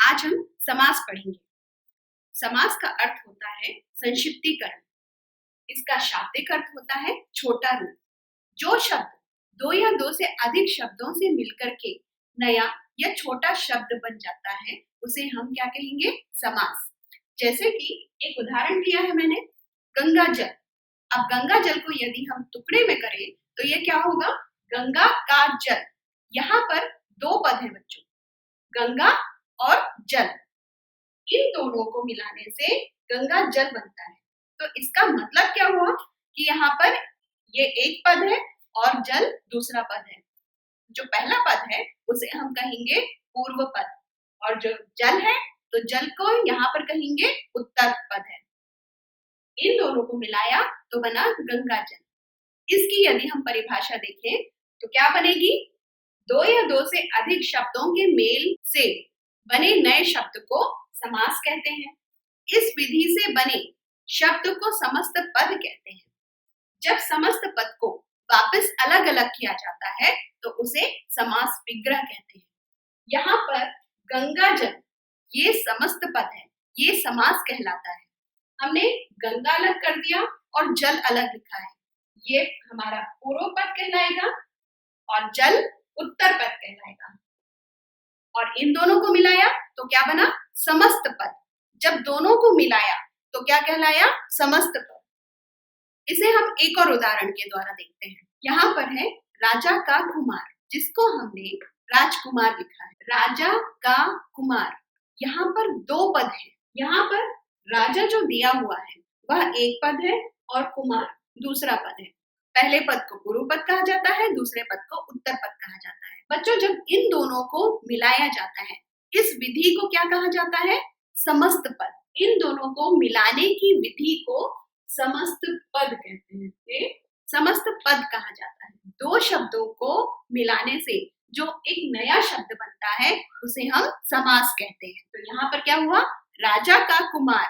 आज हम समास पढ़ेंगे। समास का अर्थ होता है संक्षिप्तीकरण। इसका शाब्दिक अर्थ होता है छोटा रूप। जो शब्द दो या दो से अधिक शब्दों से मिलकर के नया या छोटा शब्द बन जाता है उसे हम क्या कहेंगे? समास। जैसे कि एक उदाहरण दिया है मैंने, गंगा जल। अब गंगा जल को यदि हम टुकड़े में करें तो ये क्या होगा? गंगा का जल। यहाँ पर दो पद है बच्चों, गंगा और जल। इन दोनों को मिलाने से गंगा जल बनता है। तो इसका मतलब क्या हुआ कि यहाँ पर ये एक पद है और जल दूसरा पद है। जो पहला पद है उसे हम कहेंगे पूर्व पद, और जो जल है तो जल को यहाँ पर कहेंगे उत्तर पद है। इन दोनों को मिलाया तो बना गंगा जल। इसकी यदि हम परिभाषा देखें तो क्या बनेगी? दो या दो से अधिक शब्दों के मेल से बने नए शब्द को समास कहते हैं। इस विधि से बने शब्द को समस्त पद कहते हैं। जब समस्त पद को वापस अलग अलग किया जाता है तो उसे समास विग्रह कहते हैं। यहाँ पर गंगा जल ये समस्त पद है, ये समास कहलाता है। हमने गंगा अलग कर दिया और जल अलग लिखा है, ये हमारा पूर्व पद कहलाएगा और जल उत्तर पद कहलाएगा। और इन दोनों को मिलाया तो क्या बना? समस्त पद। जब दोनों को मिलाया तो क्या कहलाया? समस्त पद। इसे हम एक और उदाहरण के द्वारा देखते हैं। यहाँ पर है राजा का कुमार, जिसको हमने राजकुमार लिखा है। राजा का कुमार, यहाँ पर दो पद है। यहाँ पर राजा जो दिया हुआ है वह एक पद है और कुमार दूसरा पद है। पहले पद को पूर्व पद कहा जाता है, दूसरे पद को उत्तर पद कहा जाता है। बच्चों, जब इन दोनों को मिलाया जाता है इस विधि को क्या कहा जाता है? समस्त पद। इन दोनों को मिलाने की विधि को समस्त पद कहते हैं। ये समस्त पद कहा जाता है। दो शब्दों को मिलाने से जो एक नया शब्द बनता है उसे हम समास कहते हैं। तो यहाँ पर क्या हुआ? राजा का कुमार,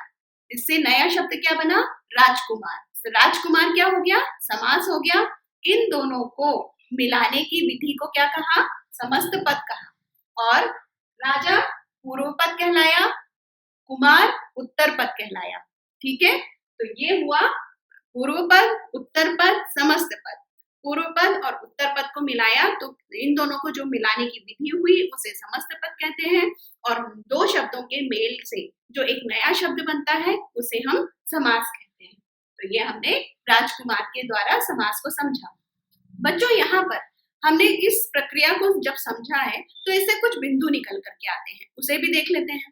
इससे नया शब्द क्या बना? राजकुमार। तो राजकुमार क्या हो गया? समास हो गया। इन दोनों को मिलाने की विधि को क्या कहा? समस्त पद कहा। और राजा पूर्व पद कहलाया, कुमार उत्तर पद कहलाया। ठीक है, तो ये हुआ पूर्व पद, उत्तर पद, समस्त पद। पूर्व पद और उत्तर पद को मिलाया तो इन दोनों को जो मिलाने की विधि हुई उसे समस्त पद कहते हैं। और दो शब्दों के मेल से जो एक नया शब्द बनता है उसे हम समास कहते हैं। तो ये हमने राजकुमार के द्वारा समास को समझा। बच्चों, यहाँ पर हमने इस प्रक्रिया को जब समझा है तो इससे कुछ बिंदु निकल करके आते हैं, उसे भी देख लेते हैं।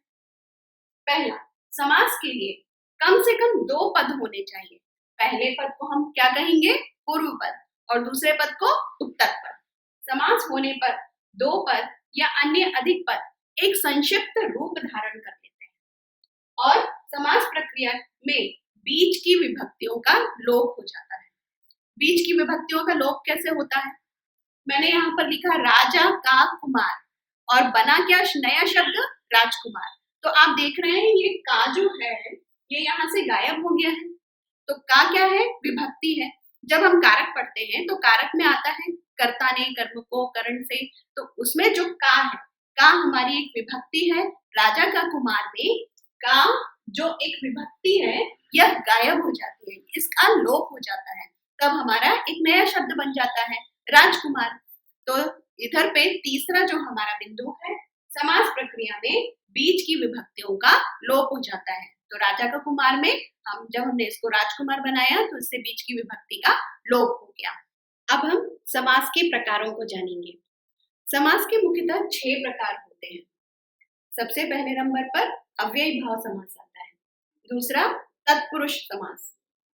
पहला, समास के लिए कम से कम दो पद होने चाहिए। पहले पद को हम क्या कहेंगे? पूर्व पद, और दूसरे पद को उत्तर पद। समास होने पर दो पद या अन्य अधिक पद एक संक्षिप्त रूप धारण कर लेते हैं और समास प्रक्रिया में बीच की विभक्तियों का लोप हो जाता है। बीच की विभक्तियों का लोप कैसे होता है? मैंने यहाँ पर लिखा राजा का कुमार और बना क्या नया शब्द? राजकुमार। तो आप देख रहे हैं ये का जो है ये यहाँ से गायब हो गया है। तो का क्या है? विभक्ति है। जब हम कारक पढ़ते हैं तो कारक में आता है कर्ता ने, कर्म को, करण से, तो उसमें जो का है, का हमारी एक विभक्ति है। राजा का कुमार में का जो एक विभक्ति है यह गायब हो जाती है, इसका लोप हो जाता है। तब हमारा एक नया शब्द बन जाता है राजकुमार। तो इधर पे तीसरा जो हमारा बिंदु है, समास प्रक्रिया में बीच की विभक्तियों का लोप हो जाता है। तो राजा का कुमार में जब हमने इसको राजकुमार बनाया तो इससे बीच की विभक्ति का लोप हो गया। अब हम समास के प्रकारों को जानेंगे। समास के मुख्यतः 6 प्रकार होते हैं। सबसे पहले नंबर पर अव्ययी भाव समास आता है, दूसरा तत्पुरुष समास,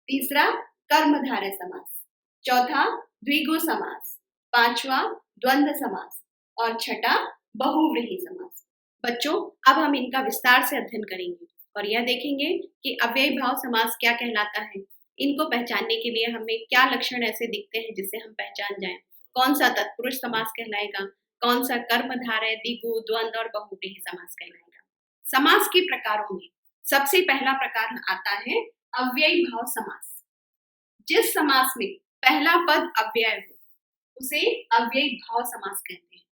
तीसरा कर्मधारय समास, चौथा द्विगु समास, पांचवा द्वंद्व समास और छठा बहुव्रीहि समास। बच्चों, अब हम इनका विस्तार से अध्ययन करेंगे और यह देखेंगे कि अव्ययी भाव समास क्या कहलाता है। इनको पहचानने के लिए हमें क्या लक्षण ऐसे दिखते हैं जिससे हम पहचान जाएं। कौन सा तत्पुरुष समास कहलाएगा, कौन सा कर्मधारय, द्विगु, द्वंद्व और बहुव्रीहि समास कहलाएगा। समास के प्रकारों में सबसे पहला प्रकार आता है अव्ययी भाव समास। जिस समास में पहला पद अव्यय हो उसे अव्ययी भाव समास कहते हैं।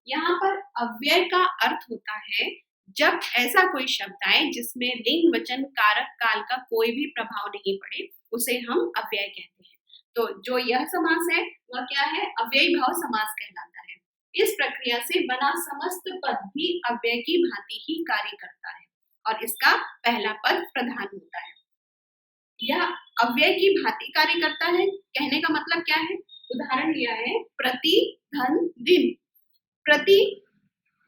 यहाँ पर अव्यय का अर्थ होता है जब ऐसा कोई शब्द आए जिसमें लिंग वचन कारक काल का कोई भी प्रभाव नहीं पड़े, उसे हम अव्यय कहते हैं। तो जो यह समास है वह क्या है? अव्ययी भाव समास कहलाता है। इस प्रक्रिया से बना समस्त पद भी अव्यय की भांति ही कार्य करता है और इसका पहला पद प्रधान होता है। यह अव्यय की भांति कार्य करता है, कहने का मतलब क्या है? उदाहरण लिया है प्रति, धन, दिन। प्रति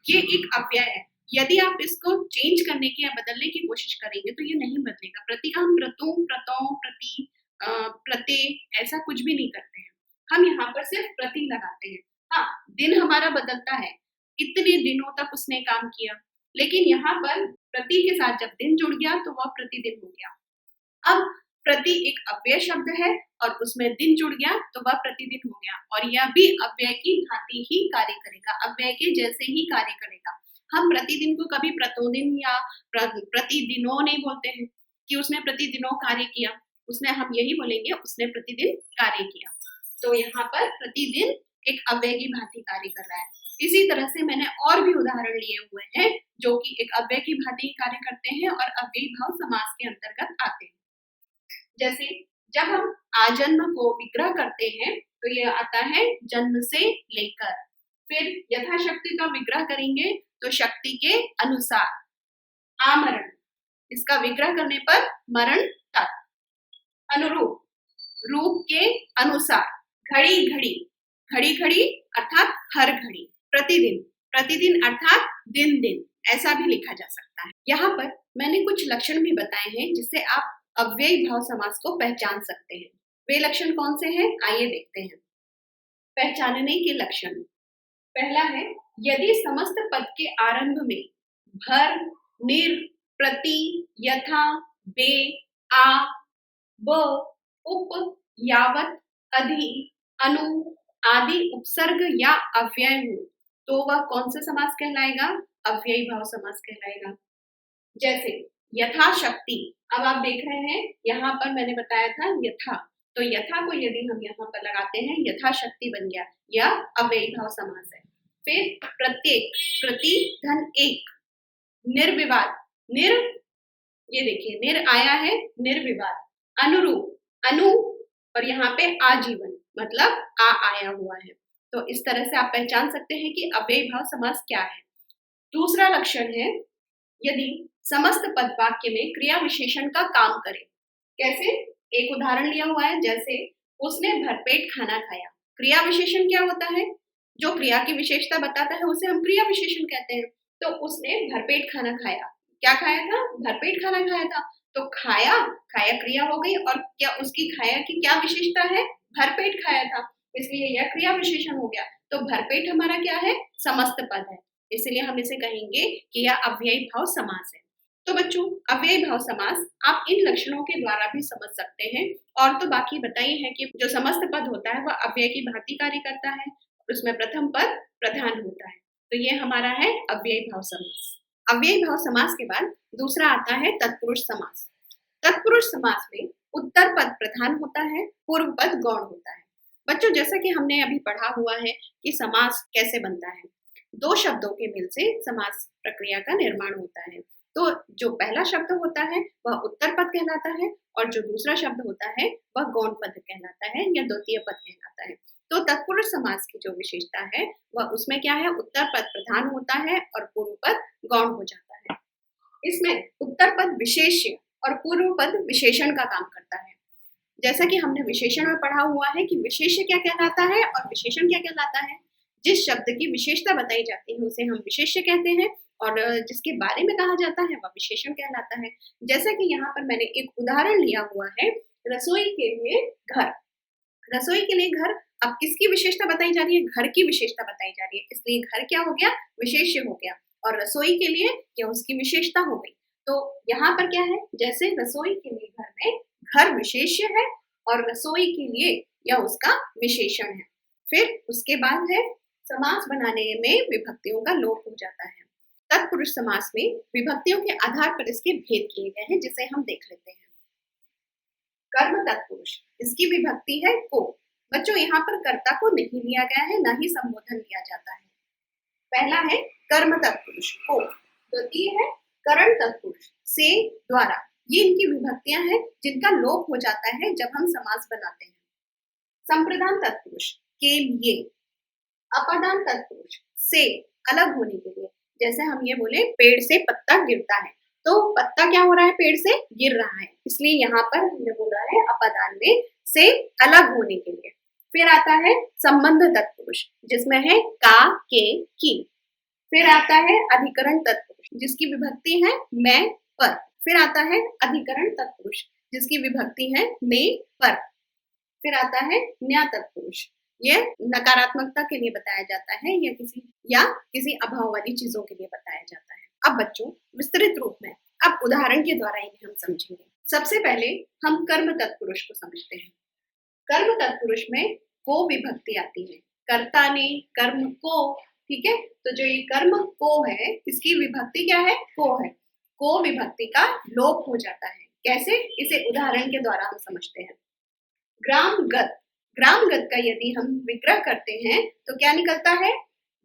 ये एक अव्यय है, यदि आप इसको चेंज करने की या बदलने की कोशिश करेंगे तो ये नहीं बदलेगा। प्रति का हम प्रतु, प्रतों, प्रति, प्रते ऐसा कुछ भी नहीं करते हैं, हम यहाँ पर सिर्फ प्रति लगाते हैं। हाँ, दिन हमारा बदलता है, इतने दिनों तक उसने काम किया, लेकिन यहाँ पर प्रति के साथ जब दिन जुड़ गया तो वह प्रतिदिन हो गया। अब प्रति एक अव्यय शब्द है और उसमें दिन जुड़ गया तो वह प्रतिदिन हो गया और यह भी अव्यय की भांति ही कार्य करेगा, अव्यय के जैसे ही कार्य करेगा। हम प्रतिदिन को कभी प्रतिदिन या प्रतिदिनों नहीं बोलते हैं कि उसने प्रतिदिनों कार्य किया, उसने हम यही बोलेंगे उसने प्रतिदिन कार्य किया। तो यहाँ पर प्रतिदिन एक अव्यय की भांति कार्य कर रहा है। इसी तरह से मैंने और भी उदाहरण लिए हुए हैं जो कि एक अव्यय की भांति कार्य करते हैं और अव्ययी भाव समास के अंतर्गत आते हैं। जैसे जब हम आजन्म को विग्रह करते हैं तो यह आता है जन्म से लेकर, फिर यथाशक्ति का विग्रह करेंगे तो शक्ति के अनुसार, आमरण, इसका विग्रह करने पर मरण तक, अनुरूप, रूप के अनुसार, घड़ी घड़ी, घड़ी घड़ी अर्थात हर घड़ी, प्रतिदिन, प्रतिदिन अर्थात दिन दिन, ऐसा भी लिखा जा सकता है। यहाँ पर मैंने कुछ लक्षण भी बताए हैं जिससे आप अव्ययी भाव समास को पहचान सकते हैं। वे लक्षण कौन से हैं? आइए देखते हैं। पहचानने के लक्षण, पहला है यदि समस्त पद के आरंभ में भर, निर, प्रति, यथा, बे, आ, ब, उप, यावत, अधि, अनु आदि उपसर्ग या अव्यय हो तो वह कौन सा समास कहलाएगा? अव्ययी भाव समास कहलाएगा। जैसे यथाशक्ति, अब आप देख रहे हैं यहाँ पर मैंने बताया था यथा, तो यथा को यदि हम यहाँ पर लगाते हैं यथाशक्ति बन गया, यह अव्ययी भाव समास है। फिर प्रत्येक, प्रति, धन, एक, निर्विवाद, निर, ये देखिए निर आया है, निर्विवाद, अनुरूप, अनु और यहाँ पे आजीवन मतलब आ आया हुआ है। तो इस तरह से आप पहचान सकते हैं कि अव्ययी भाव समास क्या है। दूसरा लक्षण है यदि समस्त पद वाक्य में क्रिया विशेषण का काम करे। कैसे? एक उदाहरण लिया हुआ है, जैसे उसने भरपेट खाना खाया। क्रिया विशेषण क्या होता है? जो क्रिया की विशेषता बताता है उसे हम क्रिया विशेषण कहते हैं। तो उसने भरपेट खाना खाया, क्या खाया था? भरपेट खाना खाया था। तो खाया, खाया क्रिया हो गई और क्या उसकी खाया की क्या विशेषता है? भरपेट खाया था, इसलिए यह क्रिया विशेषण हो गया। तो भरपेट हमारा क्या है? समस्त पद है, इसलिए हम इसे कहेंगे कि यह अव्ययी भाव समास है। तो बच्चों, अव्ययी भाव समास आप इन लक्षणों के द्वारा भी समझ सकते हैं। और तो बाकी बताइए है कि जो समस्त पद होता है वह अव्यय की भांति कार्य करता है, उसमें प्रथम पद प्रधान होता है। तो ये हमारा है अव्ययी भाव समास। अव्ययी भाव समास के बाद दूसरा आता है तत्पुरुष समास। तत्पुरुष समास में उत्तर पद प्रधान होता है, पूर्व पद गौण होता है। बच्चों, जैसा कि हमने अभी पढ़ा हुआ है कि समास कैसे बनता है, दो शब्दों के मिल से समास प्रक्रिया का निर्माण होता है। तो जो पहला शब्द होता है वह उत्तर पद कहलाता है और जो दूसरा शब्द होता है वह गौण पद कहलाता है या द्वितीय पद कहलाता है। तो तत्पुरुष समास की जो विशेषता है वह उसमें क्या है? उत्तर पद प्रधान होता है और पूर्व पद गौण हो जाता है। इसमें उत्तर पद विशेष्य और पूर्व पद विशेषण का काम करता है। जैसा कि हमने विशेषण में पढ़ा हुआ है कि विशेष्य क्या कहलाता है और विशेषण क्या कहलाता है। जिस शब्द की विशेषता बताई जाती है उसे हम विशेष्य कहते हैं और जिसके बारे में कहा जाता है वह विशेषण कहलाता है। जैसा कि यहाँ पर मैंने एक उदाहरण लिया हुआ है, रसोई के लिए घर। रसोई के लिए घर, अब किसकी विशेषता बताई जा रही है? घर की विशेषता बताई जा रही है, इसलिए घर क्या हो गया? विशेष्य हो गया। और रसोई के लिए क्या उसकी विशेषता हो गई। तो यहाँ पर क्या है? जैसे रसोई के लिए घर में घर विशेष्य है और रसोई के लिए यह उसका विशेषण है। फिर उसके बाद है समास बनाने में विभक्तियों का लोप हो जाता है। तत्पुरुष समास में विभक्तियों के आधार पर इसके भेद किए गए हैं, जिसे हम देख लेते हैं। कर्म तत्पुरुष, इसकी विभक्ति है को। बच्चों, यहाँ पर कर्ता को नहीं लिया गया है, न ही संबोधन लिया जाता है। पहला है कर्म तत्पुरुष को, द्वितीय है करण तत्पुरुष, से द्वारा। ये इनकी विभक्तियां हैं जिनका लोप हो जाता है जब हम समास बनाते हैं। संप्रदान तत्पुरुष के लिए, अपादान तत्पुरुष से अलग होने के लिए। जैसे हम ये बोले पेड़ से पत्ता गिरता है, तो पत्ता क्या हो रहा है, पेड़ से गिर रहा है, इसलिए यहाँ पर हमने बोला है अपादान में से अलग होने के लिए। फिर आता है संबंध तत्पुरुष जिसमें है का, के, की। फिर आता है अधिकरण तत्पुरुष जिसकी विभक्ति है मैं, पर। फिर आता है अधिकरण तत्पुरुष जिसकी विभक्ति है में, पर। फिर आता है न्या तत्पुरुष, ये नकारात्मकता के लिए बताया जाता है या किसी अभाव वाली चीजों के लिए बताया जाता है। अब बच्चों विस्तृत रूप में अब उदाहरण के द्वारा इन्हें हम समझेंगे। सबसे पहले हम कर्म तत्पुरुष को समझते हैं। कर्म तत्पुरुष में को विभक्ति आती है, कर्ता ने, कर्म को, ठीक है। तो जो ये कर्म को है इसकी विभक्ति क्या है, को है। को विभक्ति का लोप हो जाता है। कैसे, इसे उदाहरण के द्वारा हम समझते हैं। ग्रामगत, ग्रामगत का यदि हम विग्रह करते हैं तो क्या निकलता है,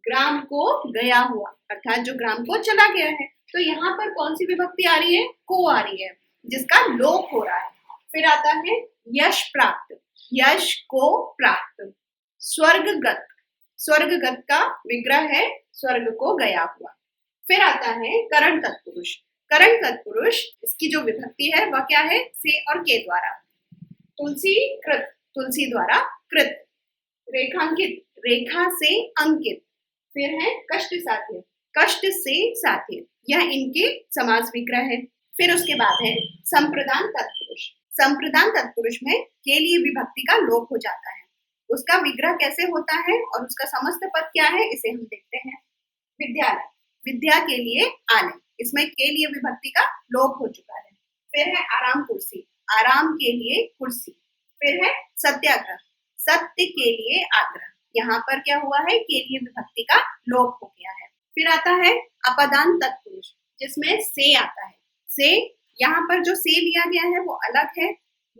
ग्राम को गया हुआ, अर्थात जो ग्राम को चला गया है। तो यहाँ पर कौन सी विभक्ति आ रही है, को आ रही है, जिसका लोप हो रहा है। फिर आता है यश प्राप्त, यश को प्राप्त। स्वर्गगत, स्वर्गगत का विग्रह है स्वर्ग को गया हुआ। फिर आता है करण तत्पुरुष, करण तत्पुरुष इसकी जो विभक्ति है वह क्या है, से और के द्वारा। तुलसी कृत, तुलसी द्वारा कृत। रेखांकित, रेखा से अंकित। फिर है कष्ट साध्य, कष्ट से साध्य, यह इनके समास विग्रह है। फिर उसके बाद है संप्रदान तत्पुरुष, संप्रदान तत्पुरुष में के लिए विभक्ति का लोप हो जाता है। उसका विग्रह कैसे होता है और उसका समस्त पद क्या है, इसे हम देखते हैं। विद्यालय, विद्या के लिए आलय, इसमें के लिए विभक्ति का लोप हो चुका है। फिर है आराम कुर्सी, आराम के लिए कुर्सी। फिर है सत्याग्रह, सत्य के लिए आग्रह, यहाँ पर क्या हुआ है, के लिए विभक्ति का लोप हो गया है। फिर आता है अपादान तत्पुरुष जिसमें से आता है। से, यहाँ पर जो से लिया गया है वो अलग है,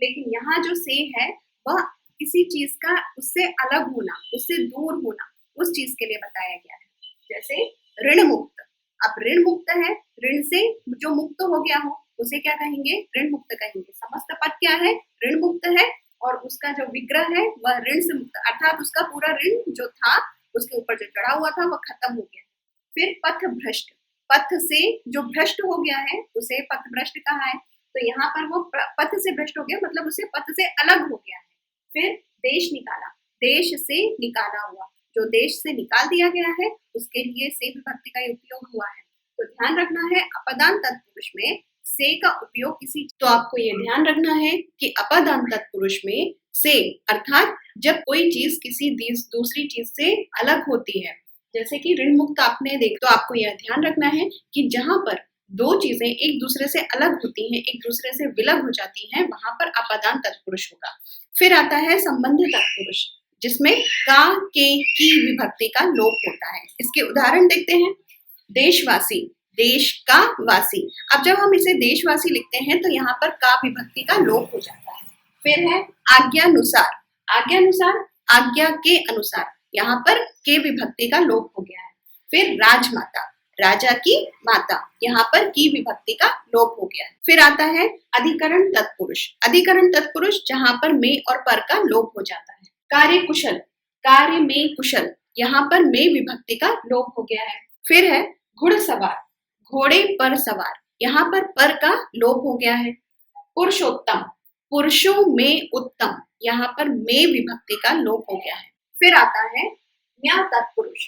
लेकिन यहाँ जो से है वह किसी चीज का उससे अलग होना, उससे दूर होना, उस चीज के लिए बताया गया है। जैसे ऋण मुक्त, अब ऋण मुक्त है, ऋण से जो मुक्त हो गया हो उसे क्या कहेंगे, ऋण मुक्त कहेंगे। समस्त पद क्या है, ऋण मुक्त है, और उसका जो विग्रह है वह ऋण से मुक्त, अर्थात उसका पूरा ऋण जो था उसके ऊपर जो चढ़ा हुआ था वह खत्म हो गया। फिर पथ भ्रष्ट, पथ से जो भ्रष्ट हो गया है उसे पथ भ्रष्ट कहा है, तो यहाँ पर वो पथ से भ्रष्ट हो गया, मतलब उसे पथ से अलग हो गया है। फिर देश निकाला, देश से निकाला हुआ, जो देश से निकाल दिया गया है उसके लिए से विभक्ति का उपयोग हुआ है। तो ध्यान रखना है अपादान तत्पुरुष में से का उपयोग किसी, तो आपको ये ध्यान रखना है कि अपादान तत्पुरुष में से अर्थात जब कोई चीज किसी दूसरी चीज से अलग होती है, जैसे कि ऋण मुक्त आपने देख, तो आपको यह ध्यान रखना है कि जहां पर दो चीजें एक दूसरे से अलग होती हैं, एक दूसरे से विलग हो जाती हैं, वहां पर अपादान तत्पुरुष होगा। फिर आता है संबंध तत्पुरुष जिसमें का, के, की विभक्ति का लोप होता है। इसके उदाहरण देखते हैं। देशवासी, देश का वासी, अब जब हम इसे देशवासी लिखते हैं तो यहाँ पर का विभक्ति का लोप हो जाता है। फिर है आज्ञानुसार, आज्ञानुसार, आज्ञा के अनुसार, यहाँ पर के विभक्ति का लोप हो गया है। फिर राजमाता, राजा की माता, यहाँ पर की विभक्ति का लोप हो गया है। फिर आता है अधिकरण तत्पुरुष, अधिकरण तत्पुरुष जहाँ पर में और पर का लोप हो जाता है। कार्य कुशल, कार्य में कुशल, यहाँ पर में विभक्ति का लोप हो गया है। फिर है घुड़सवार, घोड़े पर सवार, यहाँ पर का लोप हो गया है। पुरुषोत्तम, पुरुषों में उत्तम, यहाँ पर में विभक्ति का लोप हो गया है। फिर आता है न्या तत्पुरुष,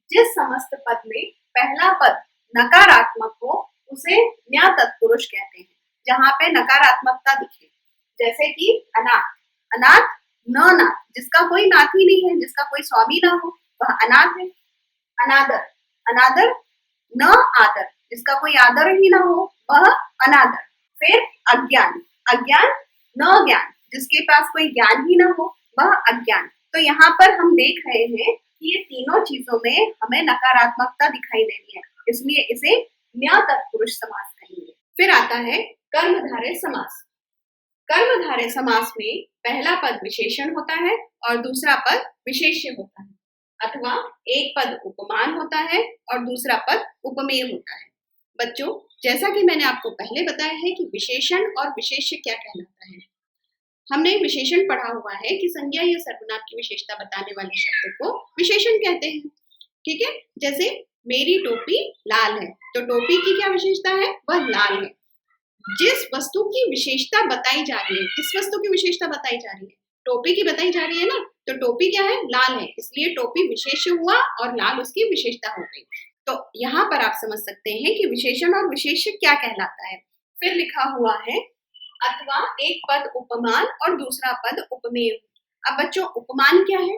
जिस समस्त पद में पहला पद नकारात्मक हो उसे न्या तत्पुरुष कहते हैं, जहाँ पे नकारात्मकता दिखे। जैसे कि अनाथ, अनाथ न नाथ, जिसका कोई नाथ ही नहीं है, जिसका कोई स्वामी ना हो वह अनाथ है। अनादर, अनादर न आदर, जिसका कोई आदर ही ना हो वह अनादर। फिर अज्ञान, अज्ञान न ज्ञान, जिसके पास कोई ज्ञान ही ना हो वह अज्ञान। तो यहाँ पर हम देख रहे हैं कि ये तीनों चीजों में हमें नकारात्मकता दिखाई दे रही है, इसलिए इसे न्या तत्पुरुष समास कहेंगे। फिर आता है कर्मधारय समास। कर्मधारय समास में पहला पद विशेषण होता है और दूसरा पद विशेष्य होता है, अथवा एक पद उपमान होता है और दूसरा पद उपमेय होता है। बच्चों, जैसा कि मैंने आपको पहले बताया है कि विशेषण और विशेष्य क्या कहलाता है। हमने विशेषण पढ़ा हुआ है कि संज्ञा या सर्वनाम की विशेषता बताने वाले शब्द को विशेषण कहते हैं। ठीक है, जैसे मेरी टोपी लाल है, तो टोपी की क्या विशेषता है? वह लाल है। जिस वस्तु की विशेषता बताई जा रही है, किस वस्तु की विशेषता बताई जा रही है? टोपी की बताई जा रही है ना, तो टोपी क्या है? लाल है, इसलिए टोपी विशेष्य हुआ और लाल उसकी विशेषता हो गई। तो यहाँ पर आप समझ सकते हैं कि विशेषण और विशेष्य क्या कहलाता है। फिर लिखा हुआ है अथवा एक पद उपमान और दूसरा पद उपमेय। अब बच्चों, उपमान क्या है?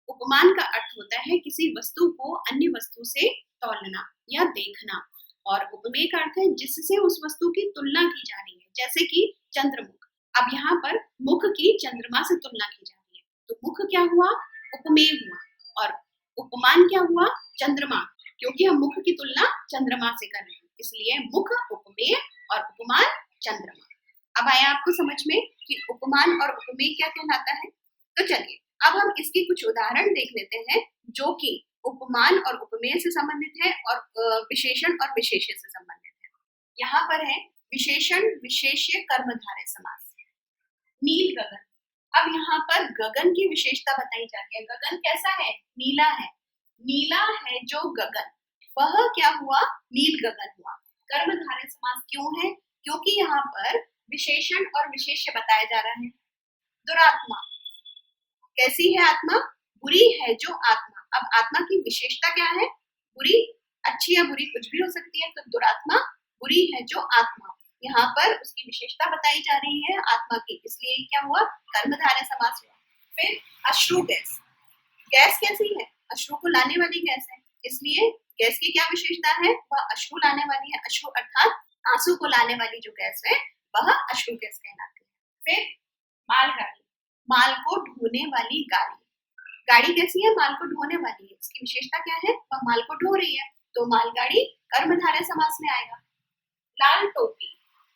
उपमान का अर्थ होता है किसी वस्तु को अन्य वस्तु से तौलना या देखना, और उपमेय का अर्थ है जिससे उस वस्तु की तुलना की जा रही है, जैसे कि चंद्रमुख। अब यहाँ पर मुख की चंद्रमा से तुलना की जा रही है, तो मुख क्या हुआ? उपमेय हुआ, और उपमान क्या हुआ? चंद्रमा, क्योंकि हम मुख की तुलना चंद्रमा से कर रहे हैं, इसलिए मुख उपमेय और उपमान चंद्रमा। अब आया आपको समझ में कि उपमान और उपमेय क्या कहलाता है। तो चलिए अब हम इसके कुछ उदाहरण देख लेते हैं जो कि उपमान और उपमेय से संबंधित है और विशेषण और विशेष्य से संबंधित है। यहाँ पर है विशेषण विशेष्य कर्मधारय समास। नील गगन। अब यहाँ पर गगन की विशेषता बताई जाती है। गगन कैसा है? नीला है। नीला है जो गगन, वह क्या हुआ? नील गगन हुआ। कर्मधारय समास क्यों है? क्योंकि यहाँ पर विशेषण और विशेष्य बताया जा रहा है। दुरात्मा। कैसी है आत्मा? बुरी है जो आत्मा। अब आत्मा की विशेषता क्या है? बुरी। अच्छी या बुरी कुछ भी हो सकती है, तो दुरात्मा बुरी है जो आत्मा। यहाँ पर उसकी विशेषता बताई जा रही है आत्मा की, इसलिए क्या हुआ? कर्मधारय समास हुआ। फिर अश्रु गैस। गैस कैसी है? अश्रु को लाने वाली गैस है, इसलिए गैस की क्या विशेषता है? वह अश्रु लाने वाली है। अश्रु अर्थात आंसू को लाने वाली जो गैस है वह अश्रु गैस कहलाती है। फिर मालगाड़ी। माल को ढोने वाली गाड़ी। गाड़ी कैसी है? माल को ढोने वाली है, इसकी विशेषता क्या है? वह माल को ढो रही है, तो मालगाड़ी कर्मधारय समास में आएगा। लाल टोपी।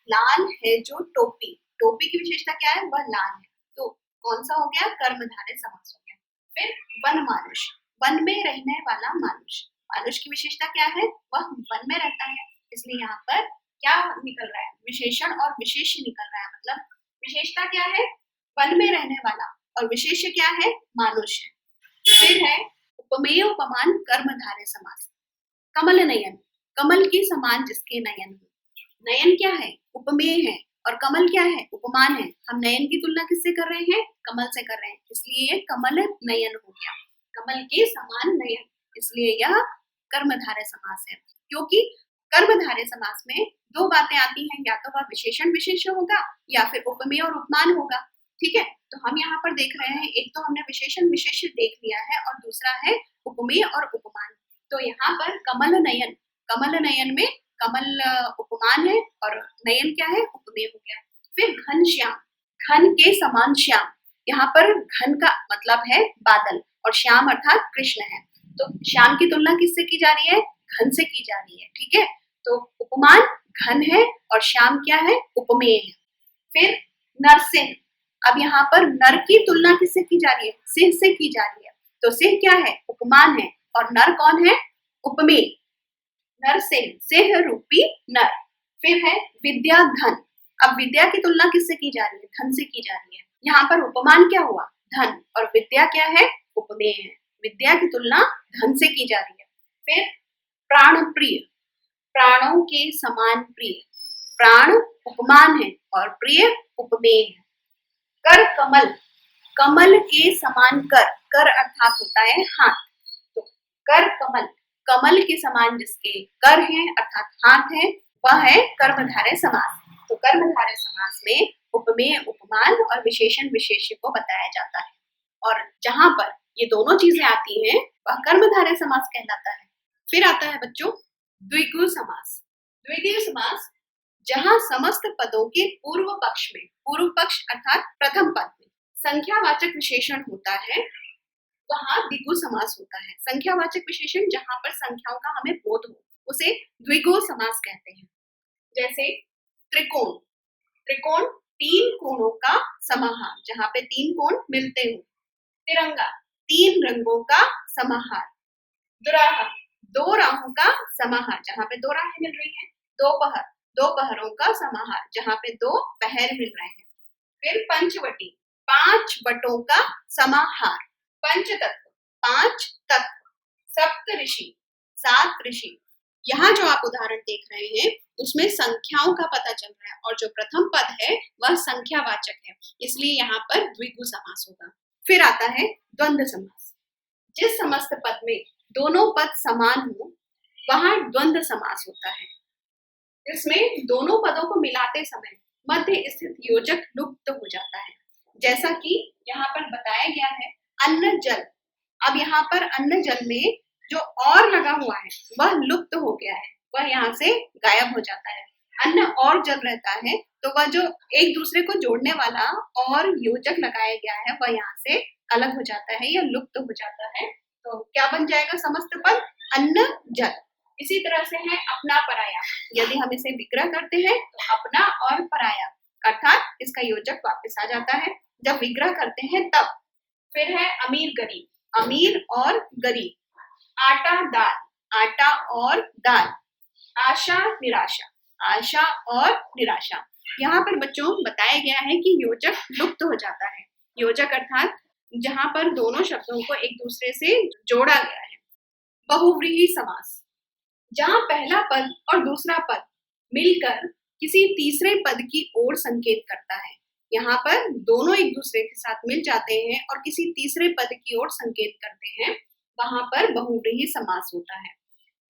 लाल है जो टोपी, टोपी की विशेषता क्या है? वह लाल है, तो कौन सा हो गया? कर्मधारय समास हो गया। फिर वन मानुष। वन में रहने वाला मानुष। मानुष की विशेषता क्या है? वह वन में रहता है, इसलिए यहाँ पर क्या निकल रहा है? विशेषण और विशेष्य निकल रहा है। मतलब विशेषता क्या है? वन में रहने वाला, और विशेष्य क्या है? मानुष है। फिर है उपमेय उपमान कर्मधारय समास। कमल नयन। कमल के समान जिसके नयन हो। नयन क्या है? उपमेय है, और कमल क्या है? उपमान है। हम नयन की तुलना किससे कर रहे हैं? कमल से कर रहे हैं, इसलिए कमल नयन हो गया। कमल के समान नयन, इसलिए यह कर्मधारय समास है। क्योंकि कर्मधारय समास में दो बातें आती हैं, या तो वह विशेषण विशेष्य होगा या फिर उपमेय और उपमान होगा। ठीक है, तो हम यहाँ पर देख रहे हैं, एक तो हमने विशेषण विशेष्य देख लिया है और दूसरा है उपमेय और उपमान। तो यहाँ पर कमल नयन, कमल नयन में कमल उपमान है और नयन क्या है? उपमेय हो गया। फिर घन श्याम। घन के समान श्याम। यहाँ पर घन का मतलब है बादल और श्याम अर्थात कृष्ण है, तो श्याम की तुलना किससे की जा रही है? घन से की जा रही है। ठीक है, तो उपमान घन है और श्याम क्या है? उपमेय है। फिर नरसिंह। अब यहाँ पर नर की तुलना किससे की जा रही है? सिंह से की जा रही है, तो सिंह क्या है? उपमान है, और नर कौन है? उपमेय। नर सिंह, सिंह रूपी नर। फिर है विद्या धन। अब विद्या की तुलना किससे की जा रही है? धन से की जा रही है। यहाँ पर उपमान क्या हुआ? धन, और विद्या क्या है? उपमेय है। विद्या की तुलना धन से की जा रही है। फिर प्राण प्रिय। प्राणों के समान प्रिय। प्राण उपमान है और प्रिय उपमेय है। कर कमल। कमल के समान कर। कर अर्थात होता है हाथ, तो कर कमल, कमल के समान जिसके कर हैं अर्थात हाथ है, वह है कर्मधारय समास। तो कर्मधारय समास में उपमेय उपमान और विशेषण विशेष्य को बताया जाता है, और जहां पर ये दोनों चीजें आती हैं वह कर्मधारय समास कहलाता है। फिर आता है बच्चों द्विगु समास। द्विगु समास जहां समस्त पदों के पूर्व पक्ष में, पूर्व पक्ष अर्थात प्रथम पद में संख्यावाचक विशेषण होता है, वहां द्विगु समास होता है। संख्यावाचक विशेषण जहां पर संख्याओं का हमें बोध हो, उसे द्विगु समास कहते हैं। जैसे त्रिकोण। त्रिकोण तीन कोणों का समाहार, जहां पे तीन कोण मिलते हो। तिरंगा तीन रंगों का समाहार। दुराहा दो राहों का समाहार, जहां पे दो राहें मिल रही हैं। दोपहर, दोपहरों का समाहार, जहाँ पे दो पहर मिल रहे हैं। फिर पंचवटी, 5 वटों का समाहार। पंचतत्व, 5 तत्व। सप्तऋषि, 7 ऋषि। यहाँ जो आप उदाहरण देख रहे हैं उसमें संख्याओं का पता चल रहा है और जो प्रथम पद है वह संख्यावाचक है, इसलिए यहाँ पर द्विगु समास होगा। फिर आता है द्वंद्व समास। जिस समस्त पद में दोनों पद समान हो वहां द्वंद्व समास होता है। इसमें दोनों पदों को मिलाते समय मध्य स्थित योजक लुप्त हो जाता है, जैसा कि यहाँ पर बताया गया है अन्न जल। अब यहाँ पर अन्न जल में जो और लगा हुआ है वह लुप्त हो गया है, वह यहाँ से गायब हो जाता है। अन्न और जल रहता है तो वह जो एक दूसरे को जोड़ने वाला और योजक लगाया गया है वह यहाँ से अलग हो जाता है या लुप्त हो जाता है। तो क्या बन जाएगा समस्त पद? अन्न जल। इसी तरह से है अपना पराया। यदि हम इसे विग्रह करते हैं तो अपना और पराया, अर्थात इसका योजक वापस आ जाता है जब विग्रह करते हैं तब। फिर है अमीर गरीब, अमीर और गरीब। आटा दाल, आटा और दाल। आशा निराशा, आशा और निराशा। यहाँ पर बच्चों बताया गया है कि योजक लुप्त हो जाता है। योजक अर्थात जहाँ पर दोनों शब्दों को एक दूसरे से जोड़ा गया है। बहुव्रीहि समास, जहाँ पहला पद और दूसरा पद मिलकर किसी तीसरे पद की ओर संकेत करता है। यहाँ पर दोनों एक दूसरे के साथ मिल जाते हैं और किसी तीसरे पद की ओर संकेत करते हैं, वहां पर बहुव्रीहि समास होता है।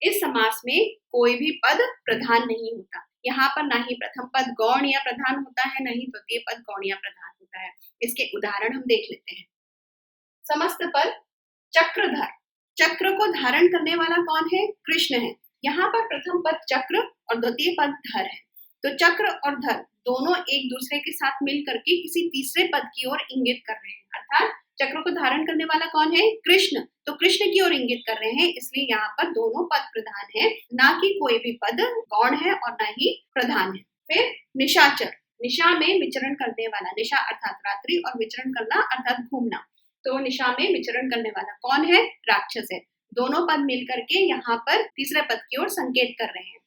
इस समास में कोई भी पद प्रधान नहीं होता। यहाँ पर ना ही प्रथम पद गौण या प्रधान होता है, न ही द्वितीय पद गौण या प्रधान होता है। इसके उदाहरण हम देख लेते हैं। समस्त पद चक्रधर, चक्र को धारण करने वाला कौन है? कृष्ण है। यहाँ पर प्रथम पद चक्र और द्वितीय पद धर है, तो चक्र और धर दोनों एक दूसरे के साथ मिल करके किसी तीसरे पद की ओर इंगित कर रहे हैं, अर्थात चक्र को धारण करने वाला कौन है? कृष्ण, तो कृष्ण की ओर इंगित कर रहे हैं, इसलिए यहाँ पर दोनों पद प्रधान है, ना कि कोई भी पद गौण है और ना ही प्रधान है। फिर निशाचर, निशा में विचरण करने वाला, निशा अर्थात रात्रि और विचरण करना अर्थात घूमना, तो निशा में विचरण करने वाला कौन है? राक्षस है। दोनों पद मिलकर के यहाँ पर तीसरे पद की ओर संकेत कर रहे हैं।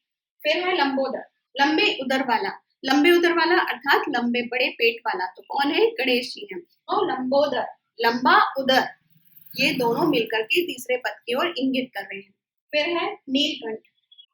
फिर है लंबोदर, लंबे उदर वाला, लंबे उदर वाला अर्थात लंबे बड़े पेट वाला, तो कौन है? गणेश जी हैं। और लंबोदर, लंबा उदर, ये दोनों मिलकर के तीसरे पद की ओर इंगित कर रहे हैं। फिर है नीलकंठ,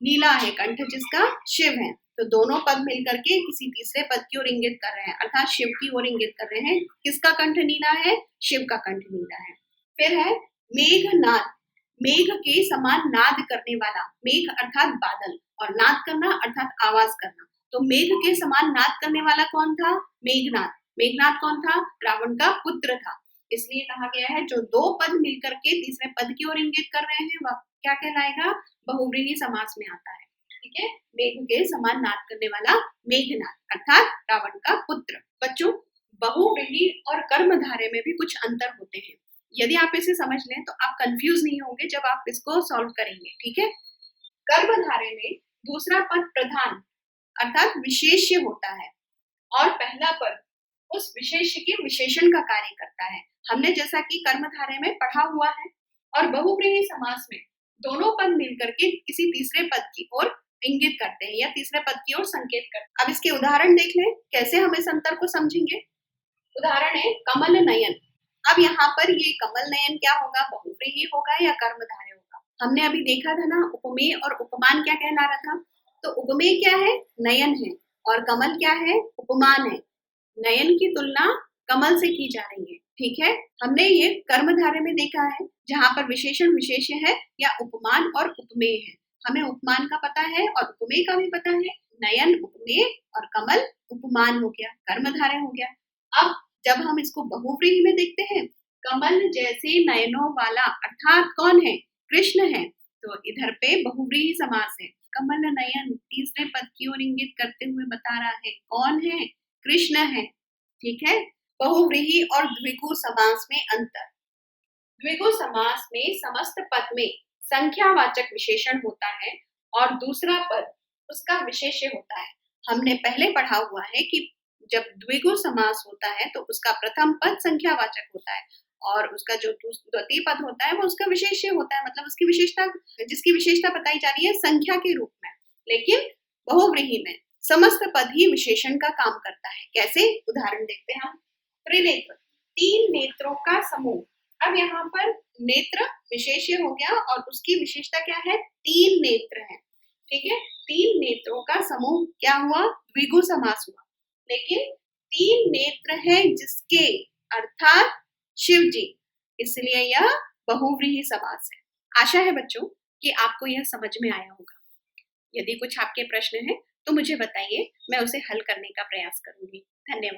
नीला है कंठ जिसका, शिव है, तो दोनों पद मिलकर के किसी तीसरे पद की ओर इंगित कर रहे हैं, अर्थात शिव की ओर इंगित कर रहे हैं। किसका कंठ नीला है? शिव का कंठ नीला है। फिर है मेघनाद, मेघ के समान नाद करने वाला, मेघ अर्थात बादल और नाद करना अर्थात आवाज करना, तो मेघ के समान नाद करने वाला कौन था? मेघनाद। मेघनाद कौन था? रावण का पुत्र था, इसलिए कहा गया है जो दो पद मिलकर के तीसरे पद की ओर इंगित कर रहे हैं वह क्या कहलाएगा? बहुव्रीहि समास में आता है। ठीक है, मेघ के समान नाद करने वाला मेघनाद अर्थात रावण का पुत्र। बच्चों, बहुव्रीहि और कर्मधारय में भी कुछ अंतर होते हैं। यदि आप इसे समझ लें तो आप कंफ्यूज नहीं होंगे जब आप इसको सॉल्व करेंगे। ठीक है, कर्मधारय में दूसरा पद प्रधान अर्थात विशेष्य होता है और पहला पद उस विशेष्य के विशेषण का कार्य करता है। हमने जैसा कि कर्मधारय में पढ़ा हुआ है। और बहुव्रीहि समास में दोनों पद मिलकर के किसी तीसरे पद की ओर इंगित करते हैं या तीसरे पद की ओर संकेत करते हैं। अब इसके उदाहरण देख लें, कैसे हम इस अंतर को समझेंगे। उदाहरण है कमल नयन। अब यहाँ पर ये कमल नयन क्या होगा? बहुव्रीहि होगा या कर्मधारय होगा? हमने अभी देखा था ना, उपमेय और उपमान क्या कहला रहा था। तो उपमेय क्या है? नयन है, और कमल क्या है? उपमान है। नयन की तुलना कमल से की जा रही है। ठीक है, हमने ये कर्मधारय में देखा है जहां पर विशेषण विशेष्य है या उपमान और उपमेय है। हमें उपमान का पता है और उपमेय का भी पता है। नयन उपमेय और कमल उपमान हो गया, कर्मधारय हो गया। अब जब हम इसको बहुव्रीहि में देखते हैं, कमल जैसे नयनों वाला अर्थात कौन है? कृष्ण है, तो इधर पे बहुव्रीहि समास है। कमल नयन तीसरे पद की ओर इंगित करते हुए बता रहा है कौन है? कृष्ण है। ठीक है, बहुव्रीहि और द्विगु समास में अंतर। द्विगु समास में समस्त पद में संख्यावाचक विशेषण होता है और दूसरा पद उसका विशेष्य होता है। हमने पहले पढ़ा हुआ है कि जब द्विगु समास होता है तो उसका प्रथम पद संख्यावाचक होता है और उसका जो द्वितीय पद होता है वो उसका विशेष्य होता है, मतलब उसकी विशेषता, जिसकी विशेषता बताई जा रही है संख्या के रूप में। लेकिन बहुव्रीहि में समस्त पद ही विशेषण का काम करता है। कैसे? उदाहरण देखते हैं हम। त्रिनेत्र, 3 नेत्रों का समूह। अब यहाँ पर नेत्र विशेष्य हो गया और उसकी विशेषता क्या है? 3 नेत्र है। ठीक है, 3 नेत्रों का समूह क्या हुआ? द्विगु समास हुआ। लेकिन 3 नेत्र है जिसके, अर्थात शिव जी, इसलिए यह बहुव्रीहि समास है। आशा है बच्चों कि आपको यह समझ में आया होगा। यदि कुछ आपके प्रश्न हैं तो मुझे बताइए, मैं उसे हल करने का प्रयास करूंगी। धन्यवाद।